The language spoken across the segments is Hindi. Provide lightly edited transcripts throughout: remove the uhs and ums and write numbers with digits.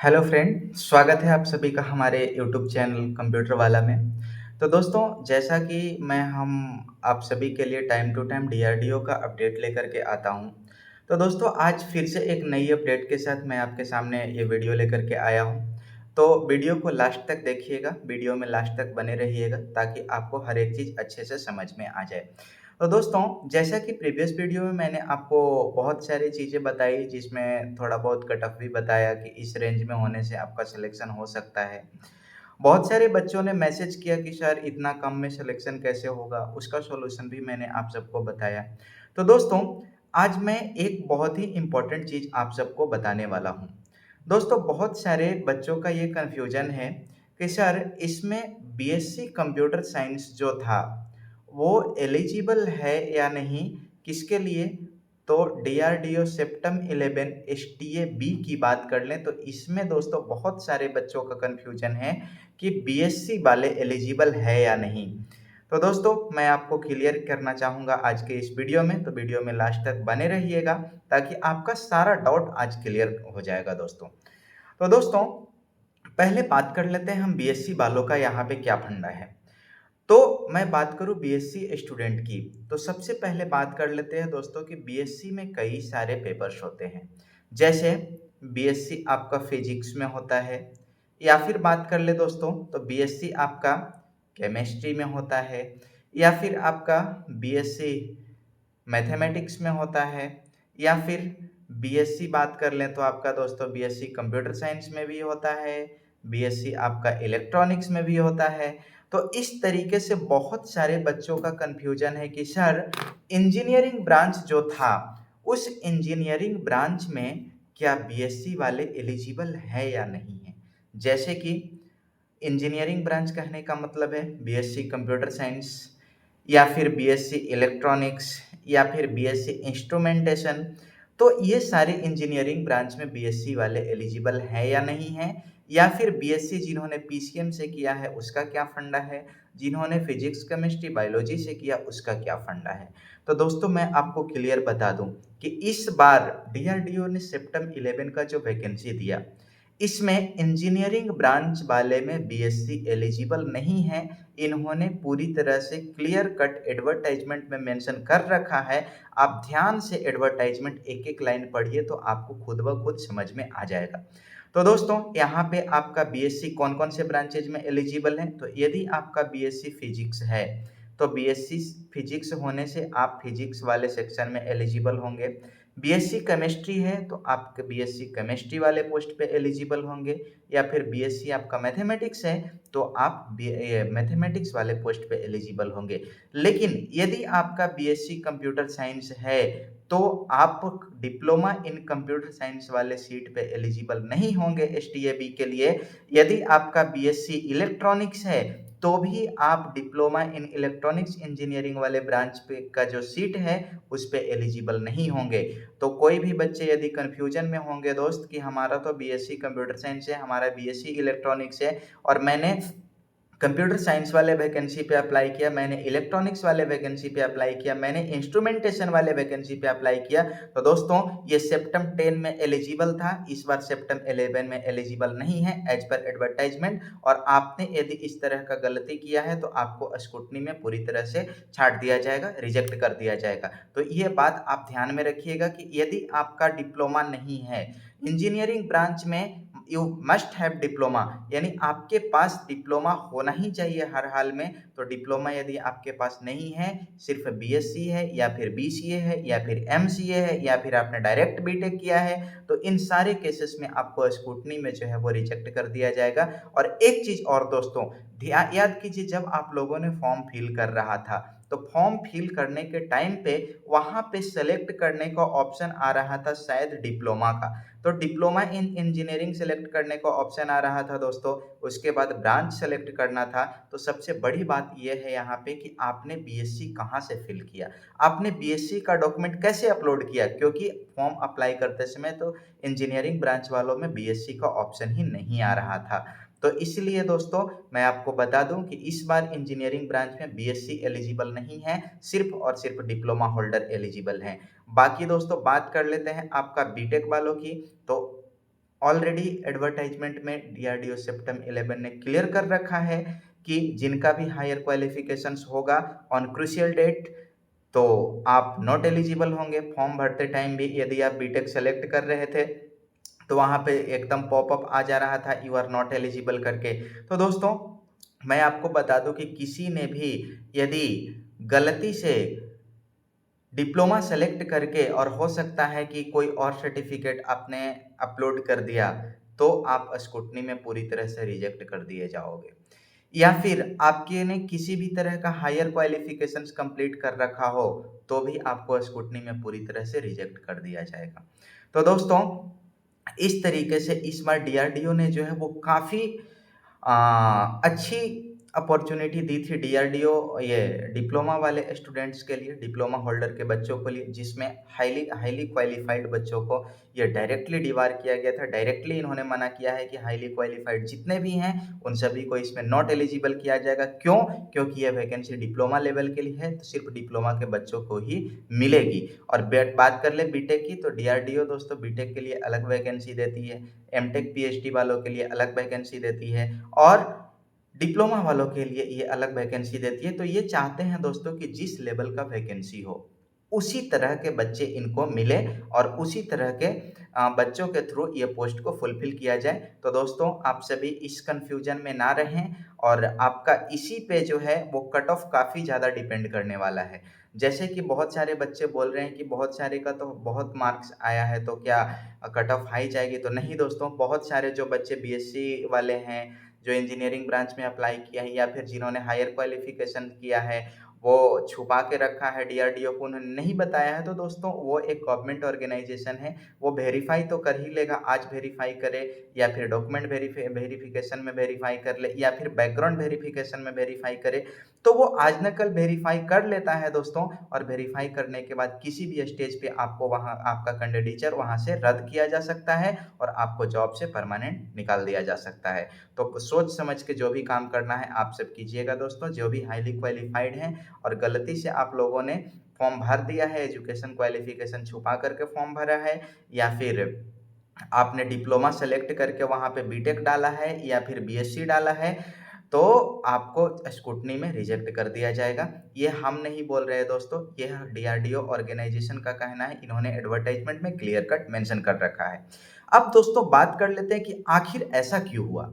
हेलो फ्रेंड, स्वागत है आप सभी का हमारे यूट्यूब चैनल कंप्यूटर वाला में। तो दोस्तों, जैसा कि मैं हम आप सभी के लिए टाइम टू टाइम डीआरडीओ का अपडेट लेकर के आता हूं। तो दोस्तों, आज फिर से एक नई अपडेट के साथ मैं आपके सामने ये वीडियो लेकर के आया हूं। तो वीडियो को लास्ट तक देखिएगा, वीडियो में लास्ट तक बने रहिएगा ताकि आपको हर एक चीज़ अच्छे से समझ में आ जाए। तो दोस्तों, जैसा कि प्रीवियस वीडियो में मैंने आपको बहुत सारी चीज़ें बताई जिसमें थोड़ा बहुत कट ऑफ भी बताया कि इस रेंज में होने से आपका सिलेक्शन हो सकता है। बहुत सारे बच्चों ने मैसेज किया कि सर इतना कम में सिलेक्शन कैसे होगा? उसका सॉल्यूशन भी मैंने आप सबको बताया। तो दोस्तों, आज मैं एक बहुत ही इम्पोर्टेंट चीज़ आप सबको बताने वाला हूँ। दोस्तों, बहुत सारे बच्चों का ये कन्फ्यूजन है कि सर इसमें बीएससी कंप्यूटर साइंस जो था वो एलिजिबल है या नहीं, किसके लिए? तो डीआरडीओ सेप्टम 11 एसटीए बी की बात कर लें तो इसमें दोस्तों बहुत सारे बच्चों का कन्फ्यूजन है कि बीएससी वाले एलिजिबल है या नहीं। तो दोस्तों, मैं आपको क्लियर करना चाहूँगा आज के इस वीडियो में, तो वीडियो में लास्ट तक बने रहिएगा ताकि आपका सारा डाउट आज क्लियर हो जाएगा दोस्तों। तो दोस्तों, पहले बात कर लेते हैं हम बीएससी वालों का यहाँ पे क्या फंडा है। तो मैं बात करूँ बीएससी स्टूडेंट की, तो सबसे पहले बात कर लेते हैं दोस्तों कि बीएससी में कई सारे पेपर्स होते हैं। जैसे बीएससी आपका फिजिक्स में होता है, या फिर बात कर ले दोस्तों तो बीएससी आपका केमिस्ट्री में होता है, या फिर आपका बीएससी मैथमेटिक्स में होता है, या फिर बीएससी बात कर लें तो आपका दोस्तों बीएससी कंप्यूटर साइंस में भी होता है, बीएससी आपका इलेक्ट्रॉनिक्स में भी होता है। तो इस तरीके से बहुत सारे बच्चों का कन्फ्यूजन है कि सर इंजीनियरिंग ब्रांच जो था, उस इंजीनियरिंग ब्रांच में क्या बीएससी वाले एलिजिबल है या नहीं है। जैसे कि इंजीनियरिंग ब्रांच कहने का मतलब है बीएससी कंप्यूटर साइंस, या फिर बीएससी इलेक्ट्रॉनिक्स, या फिर बीएससी इंस्ट्रूमेंटेशन। तो ये सारे इंजीनियरिंग ब्रांच में बीएससी वाले एलिजिबल हैं या नहीं हैं, या फिर बीएससी जिन्होंने पीसीएम से किया है उसका क्या फंडा है, जिन्होंने फिजिक्स केमिस्ट्री बायोलॉजी से किया उसका क्या फंडा है। तो दोस्तों, मैं आपको क्लियर बता दूं कि इस बार डीआरडीओ ने सेप्टम 11 का जो वैकेंसी दिया, इसमें इंजीनियरिंग ब्रांच वाले में बीएससी एलिजिबल नहीं है। इन्होंने पूरी तरह से क्लियर कट एडवर्टाइजमेंट में मेंशन कर रखा है। आप ध्यान से एडवर्टाइजमेंट एक एक लाइन पढ़िए तो आपको खुद ब खुद समझ में आ जाएगा। तो दोस्तों, यहाँ पे आपका बीएससी कौन कौन से ब्रांचेज में एलिजिबल है, तो यदि आपका बीएससी फिजिक्स है तो बीएससी फिजिक्स होने से आप फिजिक्स वाले सेक्शन में एलिजिबल होंगे। बीएससी केमिस्ट्री है तो आप बीएससी केमिस्ट्री वाले पोस्ट पे एलिजिबल होंगे, या फिर बीएससी आपका मैथमेटिक्स है तो आप मैथमेटिक्स वाले पोस्ट पे एलिजिबल होंगे। लेकिन यदि आपका बीएससी कंप्यूटर साइंस है तो आप डिप्लोमा इन कंप्यूटर साइंस वाले सीट पे एलिजिबल नहीं होंगे एसटीएबी के लिए। यदि आपका बीएससी इलेक्ट्रॉनिक्स है तो भी आप डिप्लोमा इन इलेक्ट्रॉनिक्स इंजीनियरिंग वाले ब्रांच पे का जो सीट है उस पे एलिजिबल नहीं होंगे। तो कोई भी बच्चे यदि कंफ्यूजन में होंगे दोस्त कि हमारा तो बीएससी कंप्यूटर साइंस है, हमारा बीएससी इलेक्ट्रॉनिक्स है, और मैंने कंप्यूटर साइंस वाले वैकेंसी पे अप्लाई किया, मैंने इलेक्ट्रॉनिक्स वाले वैकेंसी पे अप्लाई किया, मैंने इंस्ट्रूमेंटेशन वाले वैकेंसी पे अप्लाई किया, तो दोस्तों ये सेप्टम 10 में एलिजिबल था, इस बार सेप्टम 11 में एलिजिबल नहीं है एज पर एडवर्टाइजमेंट। और आपने यदि इस तरह का गलती किया है तो आपको स्क्रूटनी में पूरी तरह से छाट दिया जाएगा, रिजेक्ट कर दिया जाएगा। तो ये बात आप ध्यान में रखिएगा कि यदि आपका डिप्लोमा नहीं है इंजीनियरिंग ब्रांच में, यू मस्ट हैव डिप्लोमा, यानी आपके पास डिप्लोमा होना ही चाहिए हर हाल में। तो डिप्लोमा यदि आपके पास नहीं है, सिर्फ बीएससी है या फिर बीसीए है या फिर एमसीए है या फिर आपने डायरेक्ट बीटेक किया है, तो इन सारे केसेस में आपको स्क्रूटनी में जो है वो रिजेक्ट कर दिया जाएगा। और एक चीज और दोस्तों, याद कीजिए जब आप लोगों ने फॉर्म फिल कर रहा था तो फॉर्म फिल करने के टाइम पे वहां पे सेलेक्ट करने का ऑप्शन आ रहा था शायद डिप्लोमा का। तो डिप्लोमा इन इंजीनियरिंग सेलेक्ट करने का ऑप्शन आ रहा था दोस्तों, उसके बाद ब्रांच सेलेक्ट करना था। तो सबसे बड़ी बात यह है यहाँ पे कि आपने बीएससी कहाँ से फिल किया, आपने बीएससी का डॉक्यूमेंट कैसे अपलोड किया, क्योंकि फॉर्म अप्लाई करते समय तो इंजीनियरिंग ब्रांच वालों में बीएससी का ऑप्शन ही नहीं आ रहा था। तो इसलिए दोस्तों, मैं आपको बता दूं कि इस बार इंजीनियरिंग ब्रांच में बीएससी एलिजिबल नहीं है, सिर्फ और सिर्फ डिप्लोमा होल्डर एलिजिबल हैं। बाकी दोस्तों बात कर लेते हैं आपका बीटेक वालों की। तो ऑलरेडी एडवर्टाइजमेंट में डीआरडीओ सेप्टेम 11 ने क्लियर कर रखा है कि जिनका भी हायर क्वालिफिकेशंस होगा ऑन क्रूशियल डेट, तो आप नॉट एलिजिबल होंगे। फॉर्म भरते टाइम भी यदि आप बीटेक सेलेक्ट कर रहे थे तो वहाँ पे एकदम पॉपअप आ जा रहा था यू आर नॉट एलिजिबल करके। तो दोस्तों मैं आपको बता दूं कि किसी ने भी यदि गलती से डिप्लोमा सेलेक्ट करके और हो सकता है कि कोई और सर्टिफिकेट आपने अपलोड कर दिया, तो आप स्क्रूटनी में पूरी तरह से रिजेक्ट कर दिए जाओगे। या फिर आपके ने किसी भी तरह का हायर क्वालिफिकेशंस कंप्लीट कर रखा हो, तो भी आपको स्क्रूटनी में पूरी तरह से रिजेक्ट कर दिया जाएगा। तो दोस्तों इस तरीके से इस बार डीआरडीओ ने जो है वो काफ़ी अच्छी अपॉर्चुनिटी दी थी डीआरडीओ ये डिप्लोमा वाले स्टूडेंट्स के लिए, डिप्लोमा होल्डर के बच्चों के लिए, जिसमें हाईली हाईली क्वालिफाइड बच्चों को ये डायरेक्टली डिबार किया गया था। डायरेक्टली इन्होंने मना किया है कि हाईली क्वालिफाइड जितने भी हैं उन सभी को इसमें नॉट एलिजिबल किया जाएगा। क्यों? क्योंकि यह वैकेंसी डिप्लोमा लेवल के लिए है, तो सिर्फ डिप्लोमा के बच्चों को ही मिलेगी। और बात कर ले बीटेक की, तो डीआरडीओ दोस्तों बीटेक के लिए अलग वैकेंसी देती है, एमटेक पीएचडी वालों के लिए अलग वैकेंसी देती है और डिप्लोमा वालों के लिए ये अलग वैकेंसी देती है। तो ये चाहते हैं दोस्तों कि जिस लेवल का वैकेंसी हो उसी तरह के बच्चे इनको मिले और उसी तरह के बच्चों के थ्रू ये पोस्ट को फुलफिल किया जाए। तो दोस्तों आप सभी इस कंफ्यूजन में ना रहें और आपका इसी पे जो है वो कट ऑफ काफ़ी ज़्यादा डिपेंड करने वाला है। जैसे कि बहुत सारे बच्चे बोल रहे हैं कि बहुत सारे का तो बहुत मार्क्स आया है, तो क्या कट ऑफ हाई जाएगी? तो नहीं दोस्तों, बहुत सारे जो बच्चे बीएससी वाले हैं, जो इंजीनियरिंग ब्रांच में अप्लाई किया है या फिर जिन्होंने हायर क्वालिफिकेशन किया है, वो छुपा के रखा है, डीआरडीओ को उन्होंने नहीं बताया है, तो दोस्तों वो एक गवर्नमेंट ऑर्गेनाइजेशन है, वो वेरीफाई तो कर ही लेगा। आज वेरीफाई करे या फिर डॉक्यूमेंट वेरिफिकेशन में वेरीफाई कर ले या फिर बैकग्राउंड वेरिफिकेशन में वेरीफाई करे, तो वो आज न कल वेरीफाई कर लेता है दोस्तों। और वेरीफाई करने के बाद किसी भी स्टेज पे आपको वहाँ आपका कैंडिडेचर वहाँ से रद्द किया जा सकता है और आपको जॉब से परमानेंट निकाल दिया जा सकता है। तो सोच समझ के जो भी काम करना है आप सब कीजिएगा दोस्तों, जो भी हाईली क्वालिफाइड हैं और गलती से आप लोगों ने फॉर्म भर दिया है, एजुकेशन क्वालिफिकेशन छुपा करके फॉर्म भरा है या फिर आपने डिप्लोमा सेलेक्ट करके वहाँ पे बीटेक डाला है या फिर बीएससी डाला है, तो आपको स्क्रूटनी में रिजेक्ट कर दिया जाएगा। ये हम नहीं बोल रहे हैं दोस्तों, ये डीआरडीओ ऑर्गेनाइजेशन का कहना है, इन्होंने एडवर्टाइजमेंट में क्लियर कट मेंशन कर रखा है। अब दोस्तों बात कर लेते हैं कि आखिर ऐसा क्यों हुआ?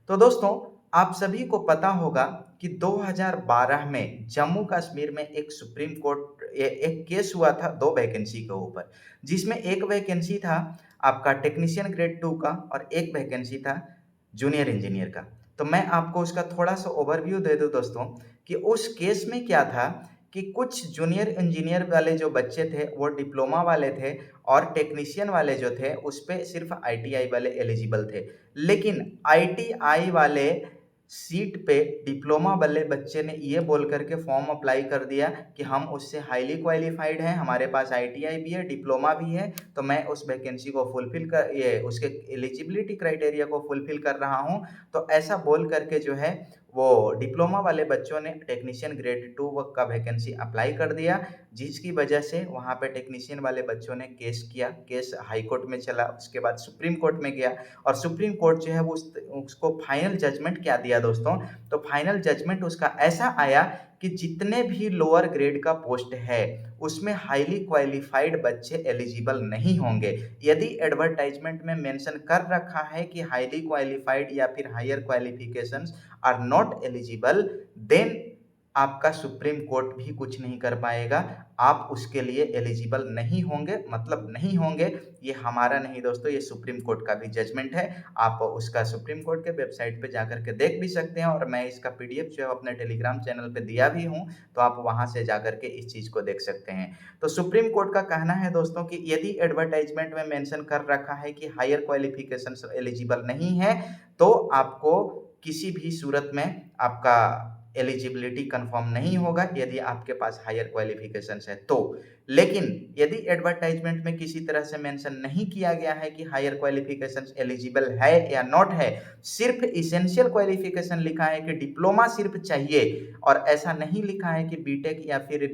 तो दोस्तों आप सभी को पता होगा कि 2012 में जम्मू कश्मीर में एक सुप्रीम कोर्ट एक केस हुआ था 2 वैकेंसी के ऊपर, जिसमें एक वैकेंसी था आपका टेक्नीशियन ग्रेड 2 का और एक वैकेंसी था जूनियर इंजीनियर का। तो मैं आपको उसका थोड़ा-सा ओवरव्यू दे दूँ दोस्तों कि उस केस में क्या था कि कुछ जूनियर इंजीनियर वाले जो बच्चे थे, वो डिप्लोमा वाले थे और टेक्नीशियन वाले जो थे, उसपे सिर्फ़ आईटीआई वाले एलिजिबल थे। लेकिन आईटीआई वाले सीट पे डिप्लोमा वाले बच्चे ने ये बोल कर के फॉर्म अप्लाई कर दिया कि हम उससे हाईली क्वालिफाइड हैं, हमारे पास आईटीआई भी है, डिप्लोमा भी है, तो मैं उस वैकेंसी को फुलफ़िल कर ये उसके एलिजिबिलिटी क्राइटेरिया को फुलफ़िल कर रहा हूँ। तो ऐसा बोल कर के जो है वो डिप्लोमा वाले बच्चों ने टेक्नीशियन ग्रेड 2 का वैकेंसी अप्लाई कर दिया, जिसकी वजह से वहाँ पे टेक्नीशियन वाले बच्चों ने केस किया। केस हाई कोर्ट में चला, उसके बाद सुप्रीम कोर्ट में गया और सुप्रीम कोर्ट जो है वो उसको फाइनल जजमेंट क्या दिया दोस्तों? तो फाइनल जजमेंट उसका ऐसा आया कि जितने भी लोअर ग्रेड का पोस्ट है, उसमें हाईली क्वालिफाइड बच्चे एलिजिबल नहीं होंगे। यदि एडवर्टाइजमेंट में मेंशन कर रखा है कि हाईली क्वालिफाइड या फिर higher qualifications are not eligible, then आपका सुप्रीम कोर्ट भी कुछ नहीं कर पाएगा। आप उसके लिए एलिजिबल नहीं होंगे, मतलब नहीं होंगे। ये हमारा नहीं दोस्तों, ये सुप्रीम कोर्ट का भी जजमेंट है। आप उसका सुप्रीम कोर्ट के वेबसाइट पे जाकर के देख भी सकते हैं और मैं इसका पीडीएफ जो है अपने टेलीग्राम चैनल पे दिया भी हूँ, तो आप वहाँ से जाकर के इस चीज़ को देख सकते हैं। तो सुप्रीम कोर्ट का कहना है दोस्तों कि यदि एडवर्टाइजमेंट में मेंशन कर रखा है कि हायर क्वालिफिकेशंस एलिजिबल नहीं है, तो आपको किसी भी सूरत में आपका एलिजिबिलिटी कंफर्म नहीं होगा यदि आपके पास हायर क्वालिफिकेशंस है तो। लेकिन यदि एडवर्टाइजमेंट में किसी तरह से मेंशन नहीं किया गया है कि हायर क्वालिफिकेशंस एलिजिबल है या नॉट है, सिर्फ इसेंशियल क्वालिफिकेशन लिखा है कि डिप्लोमा सिर्फ चाहिए और ऐसा नहीं लिखा है कि बीटेक या फिर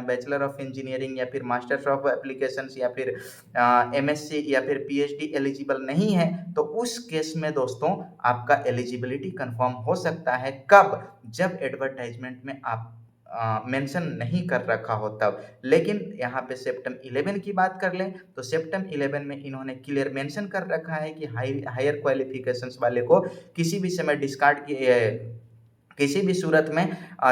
बैचलर ऑफ इंजीनियरिंग या फिर मास्टर्स ऑफ एप्लीकेशंस या फिर एमएससी या फिर पीएचडी एलिजिबल नहीं है, तो उस केस में दोस्तों आपका एलिजिबिलिटी कंफर्म हो सकता है। कब? जब एडवर्टाइजमेंट में आप मेंशन नहीं कर रखा हो तब। लेकिन यहाँ पे सेप्टेम 11 की बात कर लें तो सेप्टेम 11 में इन्होंने क्लियर मेंशन कर रखा है कि हायर क्वालिफिकेशंस वाले को किसी भी समय डिस्कार्ड किए, किसी भी सूरत में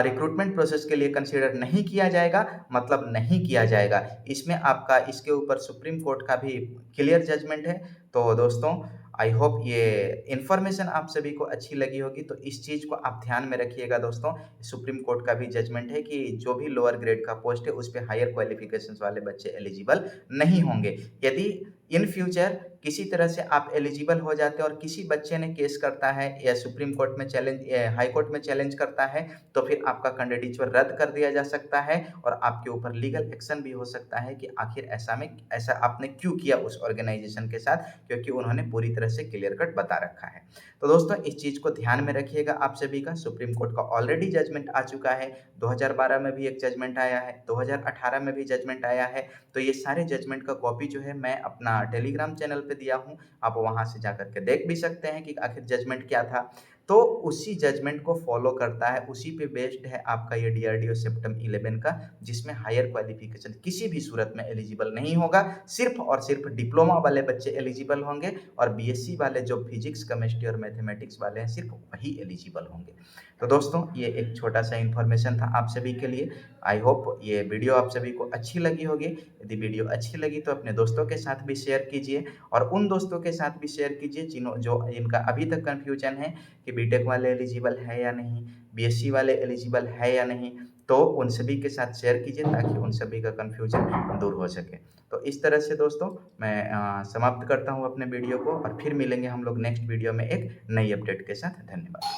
रिक्रूटमेंट प्रोसेस के लिए कंसीडर नहीं किया जाएगा, मतलब नहीं किया जाएगा। इसमें आपका इसके ऊपर सुप्रीम कोर्ट का भी क्लियर जजमेंट है। तो दोस्तों आई होप ये इन्फॉर्मेशन आप सभी को अच्छी लगी होगी, तो इस चीज़ को आप ध्यान में रखिएगा दोस्तों। सुप्रीम कोर्ट का भी जजमेंट है कि जो भी लोअर ग्रेड का पोस्ट है उस पे हायर क्वालिफिकेशंस वाले बच्चे एलिजिबल नहीं होंगे। यदि इन फ्यूचर किसी तरह से आप एलिजिबल हो जाते हैं और किसी बच्चे ने केस करता है या सुप्रीम कोर्ट में चैलेंज, हाई कोर्ट में चैलेंज करता है, तो फिर आपका कैंडिडेचर रद्द कर दिया जा सकता है और आपके ऊपर लीगल एक्शन भी हो सकता है कि आखिर ऐसा आपने क्यों किया उस ऑर्गेनाइजेशन के साथ, क्योंकि उन्होंने पूरी तरह से क्लियर कट बता रखा है। तो दोस्तों इस चीज़ को ध्यान में रखिएगा आप सभी का। सुप्रीम कोर्ट का ऑलरेडी जजमेंट आ चुका है, 2012 में भी एक जजमेंट आया है, 2018 में भी जजमेंट आया है। तो ये सारे जजमेंट का कॉपी जो है मैं अपना टेलीग्राम चैनल पे दिया हूँ, आप वहाँ से जाकर के देख भी सकते हैं कि आखिर जजमेंट क्या था। तो उसी जजमेंट को फॉलो करता है, उसी पे बेस्ड है आपका ये डीआरडीओ सेप्टेम 11 का, जिसमें हायर क्वालिफिकेशन किसी भी सूरत में एलिजिबल नहीं होगा, सिर्फ और सिर्फ डिप्लोमा वाले बच्चे एलिजिबल होंगे और बीएससी वाले जो फिजिक्स, केमिस्ट्री और मैथमेटिक्स वाले हैं सिर्फ वही एलिजिबल होंगे। तो दोस्तों ये एक छोटा सा इन्फॉर्मेशन था आप सभी के लिए। आई होप ये वीडियो आप सभी को अच्छी लगी होगी। यदि वीडियो अच्छी लगी तो अपने दोस्तों के साथ भी शेयर कीजिए और उन दोस्तों के साथ भी शेयर कीजिए जिनका अभी तक कन्फ्यूजन है कि बीटेक वाले एलिजिबल है या नहीं, बीएससी वाले एलिजिबल है या नहीं, तो उन सभी के साथ शेयर कीजिए ताकि उन सभी का कन्फ्यूजन दूर हो सके। तो इस तरह से दोस्तों मैं समाप्त करता हूँ अपने वीडियो को और फिर मिलेंगे हम लोग नेक्स्ट वीडियो में एक नई अपडेट के साथ। धन्यवाद।